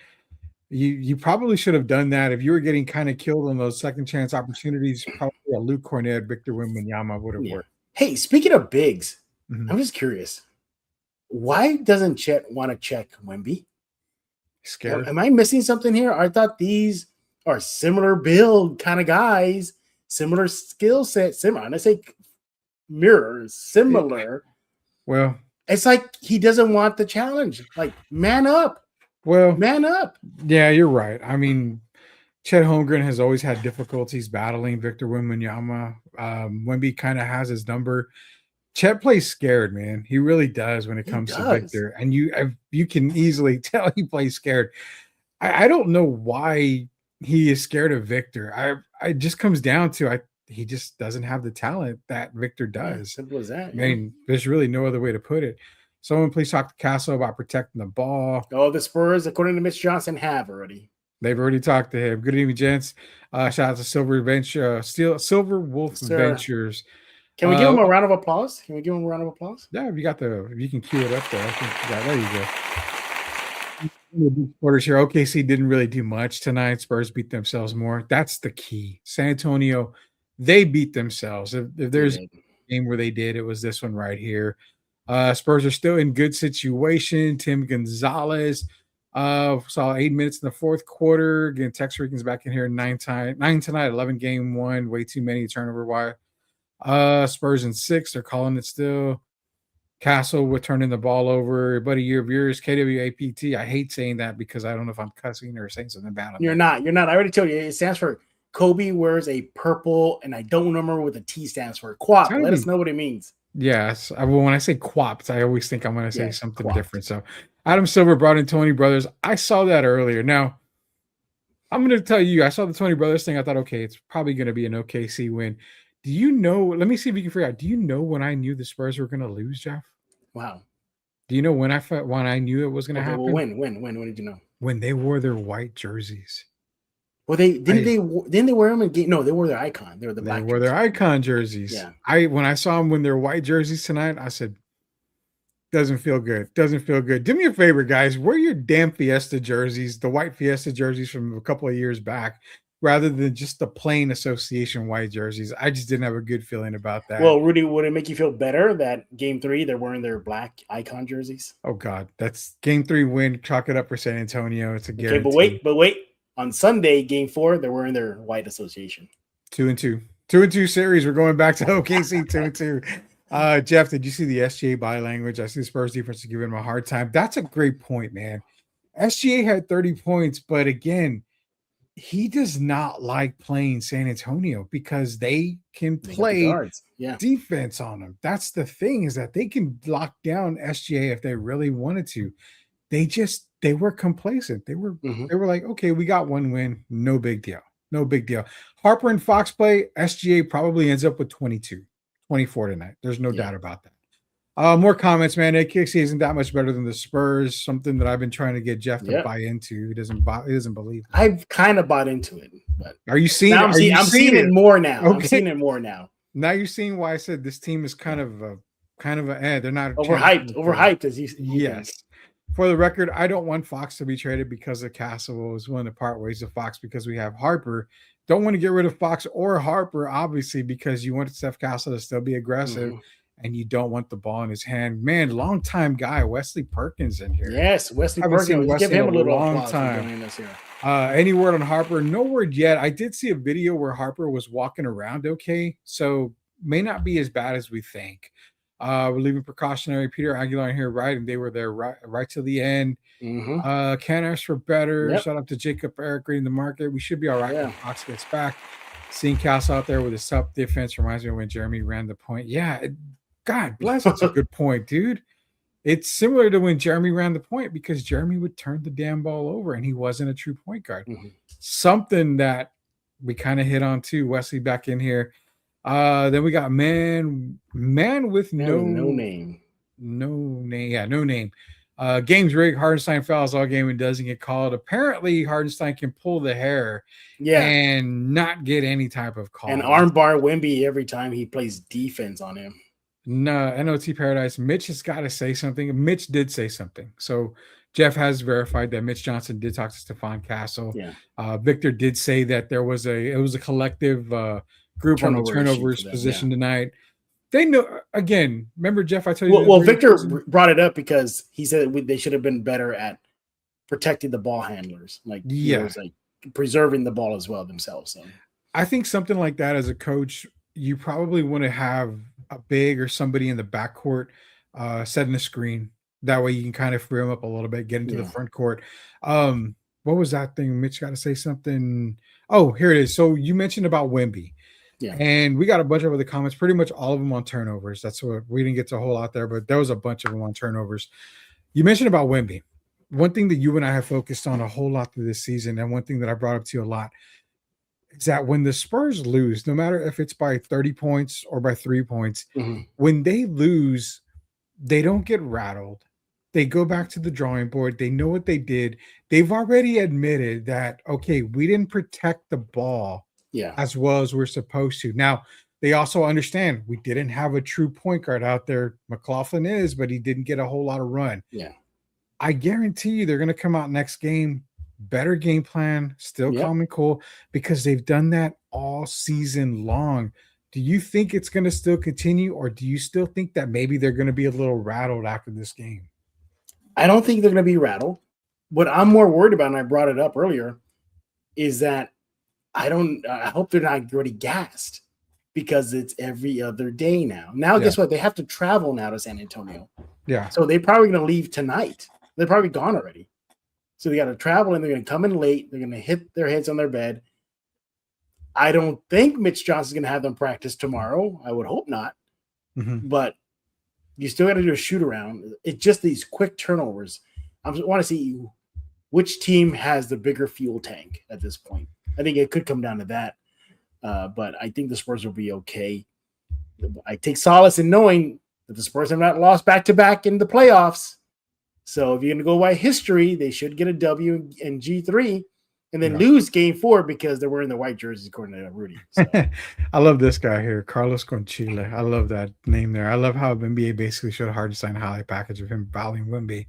you probably should have done that if you were getting kind of killed on those second chance opportunities. Probably a Luke Cornett, Victor Wembanyama would have worked. Hey, speaking of bigs, I'm just curious. Why doesn't Chet want to check Wemby? Scared? Am I missing something here? I thought these are similar build kind of guys, similar skill set, similar. And I say mirror, similar. Well, it's like he doesn't want the challenge. Like, man up. Well, man up. Yeah, you're right. I mean, Chet Holmgren has always had difficulties battling Victor Wembanyama. Wemby kind of has his number. Chet plays scared, man. He really does when it comes to Victor, and you can easily tell he plays scared. I don't know why he is scared of Victor. It just comes down to he just doesn't have the talent that Victor does. Simple as that. I mean, there's really no other way to put it. Someone please talk to Castle about protecting the ball. Oh, the Spurs, according to Mitch Johnson, have already. They've already talked to him. Good evening, gents. Shout out to Silver Wolf Ventures. Can we give him a round of applause? Yeah, if you can cue it up there. I think there you go. Supporters here. OKC didn't really do much tonight. Spurs beat themselves more. That's the key. San Antonio, they beat themselves. If there's a game where they did, it was this one right here. Spurs are still in good situation. Tim Gonzalez saw 8 minutes in the fourth quarter. Again, Tex Rican's back in here 9 tonight, 11 game one. Way too many turnover wire. Spurs in 6. They're calling it still. Castle with turning the ball over. But a year of yours, KWAPT. I hate saying that because I don't know if I'm cussing or saying something bad. You're not. I already told you. It stands for Kobe wears a purple, and I don't remember what the T stands for. Quap. Let us know what it means. Yes. When I say quapped, I always think I'm going to say something different. So Adam Silver brought in Tony Brothers. I saw that earlier. Now, I'm going to tell you, I saw the Tony Brothers thing. I thought, okay, it's probably going to be an OKC win. Do you know? Let me see if you can figure out. Do you know when I knew the Spurs were going to lose, Jeff? Wow. Do you know when I knew it was going to happen? When did you know? When they wore their white jerseys. Well, didn't they wear them in game? No, they wore their icon. They were They wore their icon jerseys. Yeah. When I saw them in their white jerseys tonight, I said, doesn't feel good. Doesn't feel good. Do me a favor, guys. Wear your damn Fiesta jerseys, the white Fiesta jerseys from a couple of years back, rather than just the plain association white jerseys. I just didn't have a good feeling about that. Well, Rudy, would it make you feel better that game 3 they're wearing their black icon jerseys? Oh God, that's game 3 win. Chalk it up for San Antonio. It's a guarantee. Okay, but wait. On Sunday, game 4, they're wearing their white association. 2-2. 2-2 series. We're going back to OKC 2-2. Jeff, did you see the SGA body language? I see the Spurs defense is giving him a hard time. That's a great point, man. SGA had 30 points, but again, he does not like playing San Antonio because they can play defense on him. That's the thing, is that they can lock down SGA if they really wanted to. They were complacent. They were like, okay, we got one win. No big deal. No big deal. Harper and Fox play. SGA probably ends up with 24 tonight. There's no doubt about that. More comments, man. AKC isn't that much better than the Spurs. Something that I've been trying to get Jeff to buy into. He doesn't believe. I've kind of bought into it, but are you seeing? I'm seeing it more now. Okay. I'm seeing it more now. Now you're seeing why I said this team is kind of a they're not overhyped as you yes. Think. For the record, I don't want Fox to be traded because of Castle was willing to part ways with Fox because we have Harper. Don't want to get rid of Fox or Harper, obviously, because you want Steph Castle to still be aggressive and you don't want the ball in his hand. Man, longtime guy, Wesley Perkins in here. Yes, Wesley Perkins. Give him a little long time. Any word on Harper? No word yet. I did see a video where Harper was walking around okay, so may not be as bad as we think. We're leaving precautionary. Peter Aguilar here, right? And they were there right till the end. Can't ask for better. Yep. Shout out to Jacob Eric reading the market. We should be all right Yeah. when Fox gets back. Seeing Castle out there with his top defense reminds me of when Jeremy ran the point. Yeah, God bless. It's a good point, dude. It's similar to when Jeremy ran the point because Jeremy would turn the damn ball over and he wasn't a true point guard. Something that we kind of hit on too. Wesley back in here. Then we got man with no name. Yeah, no name. Games rigged. Hardenstein fouls all game and doesn't get called. Apparently, Hardenstein can pull the hair, and not get any type of call. And armbar Wemby every time he plays defense on him. No, NOT Paradise. Mitch has got to say something. Mitch did say something. So Jeff has verified that Mitch Johnson did talk to Stephon Castle. Yeah. Victor did say that it was a collective group on the turnovers position tonight. They know, again, remember, Jeff, I told you. Well, Victor brought it up because he said they should have been better at protecting the ball handlers. Like, like preserving the ball as well themselves. So. I think something like that as a coach, you probably want to have a big or somebody in the backcourt setting a screen. That way you can kind of free them up a little bit, get into the front court. What was that thing? Mitch got to say something. Oh, here it is. So you mentioned about Wemby. Yeah. And we got a bunch of other comments, pretty much all of them on turnovers. That's what we didn't get to a whole lot there, but there was a bunch of them on turnovers. You mentioned about Wemby. One thing that you and I have focused on a whole lot through this season, and one thing that I brought up to you a lot, is that when the Spurs lose, no matter if it's by 30 points or by 3 points, when they lose, they don't get rattled. They go back to the drawing board. They know what they did. They've already admitted that, okay, we didn't protect the ball as well as we're supposed to. Now, they also understand we didn't have a true point guard out there. McLaughlin is, but he didn't get a whole lot of run. Yeah. I guarantee you they're going to come out next game, better game plan, still calm and cool, because they've done that all season long. Do you think it's going to still continue, or do you still think that maybe they're going to be a little rattled after this game? I don't think they're going to be rattled. What I'm more worried about, and I brought it up earlier, is that I hope they're not already gassed because it's every other day now. Now, guess what? They have to travel now to San Antonio. Yeah. So they're probably going to leave tonight. They're probably gone already. So they got to travel, and they're going to come in late. They're going to hit their heads on their bed. I don't think Mitch Johnson's going to have them practice tomorrow. I would hope not. But you still got to do a shoot around. It's just these quick turnovers. I want to see which team has the bigger fuel tank at this point. I think it could come down to that. But I think the Spurs will be okay. I take solace in knowing that the Spurs have not lost back-to-back in the playoffs. So if you're going to go by history, they should get a W in G3 and then lose game 4 because they're wearing the white jerseys, according to Rudy. So. I love this guy here, Carlos Conchile. I love that name there. I love how NBA basically showed a Hardenstein highlight package of him fouling Wemby.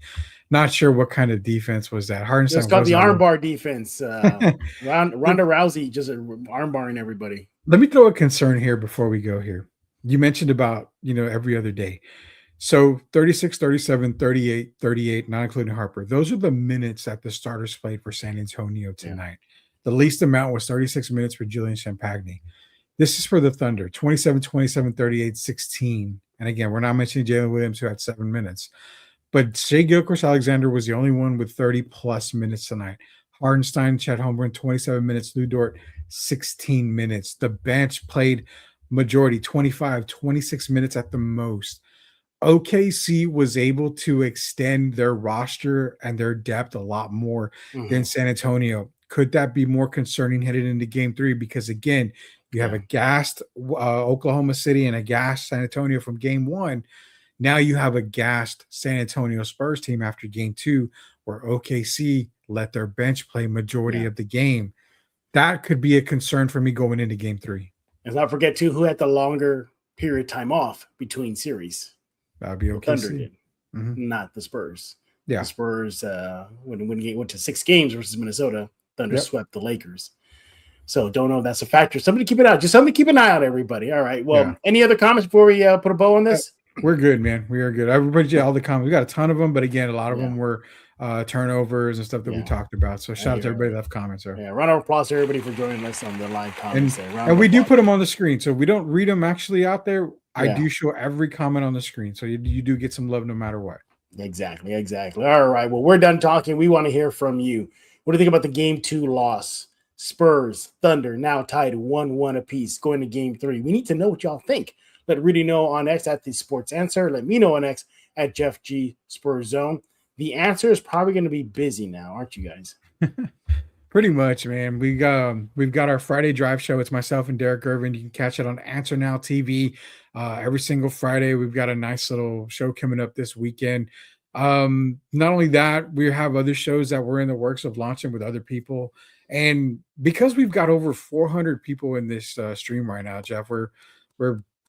Not sure what kind of defense was that. Hardenstein it's called the armbar defense. Ronda Rousey just armbarring everybody. Let me throw a concern here before we go here. You mentioned about, every other day. So 36, 37, 38, 38, not including Harper. Those are the minutes that the starters played for San Antonio tonight. The least amount was 36 minutes for Julian Champagny. This is for the Thunder, 27, 27, 38, 16. And again, we're not mentioning Jalen Williams, who had 7 minutes. But Shai Gilgeous-Alexander was the only one with 30-plus minutes tonight. Hardenstein, Chet Holmgren, 27 minutes. Lou Dort, 16 minutes. The bench played majority, 25, 26 minutes at the most. OKC was able to extend their roster and their depth a lot more than San Antonio. Could that be more concerning headed into game 3? Because again, you have a gassed Oklahoma City and a gassed San Antonio from game 1. Now you have a gassed San Antonio Spurs team after game 2, where OKC let their bench play majority of the game. That could be a concern for me going into game 3. Let's not forget too who had the longer period time off between series. That'd be okay. Thunder did, not the Spurs. Yeah, the Spurs when he went to 6 games versus Minnesota, Thunder swept the Lakers. So don't know if that's a factor. Somebody keep it out. Just somebody keep an eye on everybody. All right. Well, any other comments before we put a bow on this? We're good, man. We are good. Everybody, all the comments. We got a ton of them, but again, a lot of them were turnovers and stuff that we talked about. So shout out to everybody that left comments there. Yeah, round of applause to everybody for joining us on the live comments. And we do put them on the screen, so we don't read them actually out there. I do show every comment on the screen. So you do get some love no matter what. Exactly. All right. Well, we're done talking. We want to hear from you. What do you think about the game 2 loss? Spurs, Thunder now tied 1-1 apiece going to game 3. We need to know what y'all think. Let Rudy know on X at the Sports Answer. Let me know on X at Jeff G Spurs Zone. The answer is probably going to be busy now, aren't you guys? Pretty much, man. We've got our Friday drive show. It's myself and Derek Irvin. You can catch it on Answer Now TV every single Friday. We've got a nice little show coming up this weekend. Not only that, we have other shows that we're in the works of launching with other people. And because we've got over 400 people in this stream right now, Jeff, we're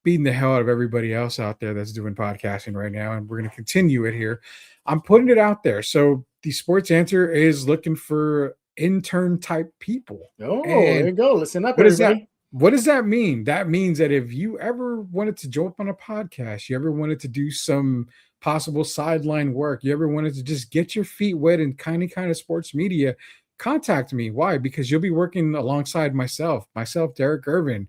beating the hell out of everybody else out there that's doing podcasting right now, and we're going to continue it here. I'm putting it out there. So the Sports Answer is looking for intern type people. Oh, there you go. Listen up, everybody. What does that mean? That means that if you ever wanted to jump on a podcast, you ever wanted to do some possible sideline work, you ever wanted to just get your feet wet in kind of sports media, contact me. Why? Because you'll be working alongside myself, Derek Irvin,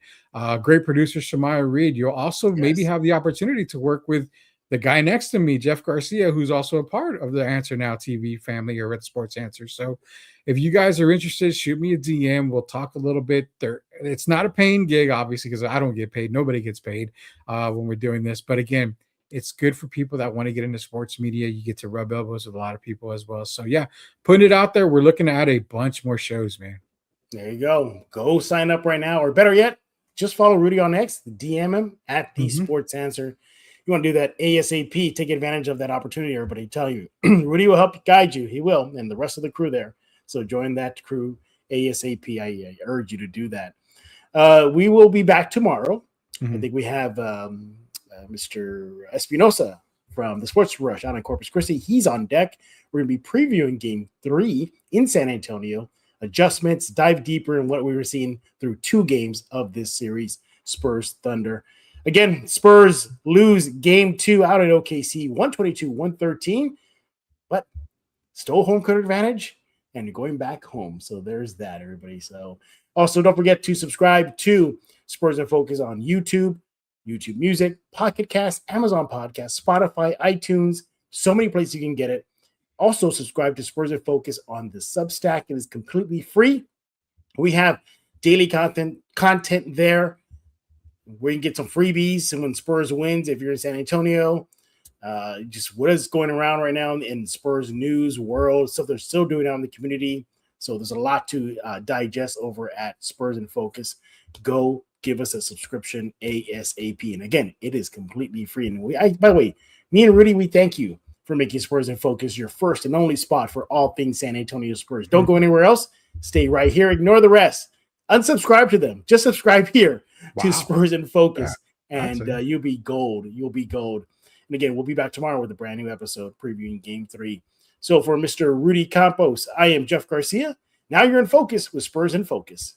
great producer Shamaya Reed. You'll also maybe have the opportunity to work with the guy next to me, Jeff Garcia, who's also a part of the Answer Now TV family here at Sports Answer. So if you guys are interested, shoot me a DM. We'll talk a little bit there. It's not a paying gig, obviously, because I don't get paid. Nobody gets paid when we're doing this. But again, it's good for people that want to get into sports media. You get to rub elbows with a lot of people as well. So yeah, putting it out there. We're looking at a bunch more shows, man. There you go. Go sign up right now. Or better yet, just follow Rudy on X, DM him at the Sports Answer. You want to do that ASAP, take advantage of that opportunity, everybody. Tell you, Rudy will help guide you. He will, and the rest of the crew there. So join that crew ASAP. I urge you to do that. We will be back tomorrow. I think we have Mr. Espinosa from the Sports Rush out in Corpus Christi. He's on deck. We're going to be previewing Game 3 in San Antonio. Adjustments, dive deeper in what we were seeing through 2 games of this series, Spurs Thunder. Again, Spurs lose Game 2 out at OKC, 122-113, but still home court advantage and going back home. So there's that, everybody. So also don't forget to subscribe to Spurs in Focus on YouTube Music, Pocket Cast, Amazon Podcast, Spotify, iTunes, so many places you can get it. Also subscribe to Spurs in Focus on the Substack. It is completely free. We have daily content there. We can get some freebies. And when Spurs wins, if you're in San Antonio, just what is going around right now in Spurs news world, stuff they're still doing out in the community. So there's a lot to digest over at Spurs in Focus. Go give us a subscription ASAP. And again, it is completely free. And by the way, me and Rudy, we thank you for making Spurs in Focus your first and only spot for all things San Antonio Spurs. Don't go anywhere else. Stay right here. Ignore the rest. Unsubscribe to them. Just subscribe here to Spurs in Focus, and you'll be gold. You'll be gold. And again, we'll be back tomorrow with a brand new episode previewing Game 3. So for Mr. Rudy Campos, I am Jeff Garcia. Now you're in focus with Spurs in Focus.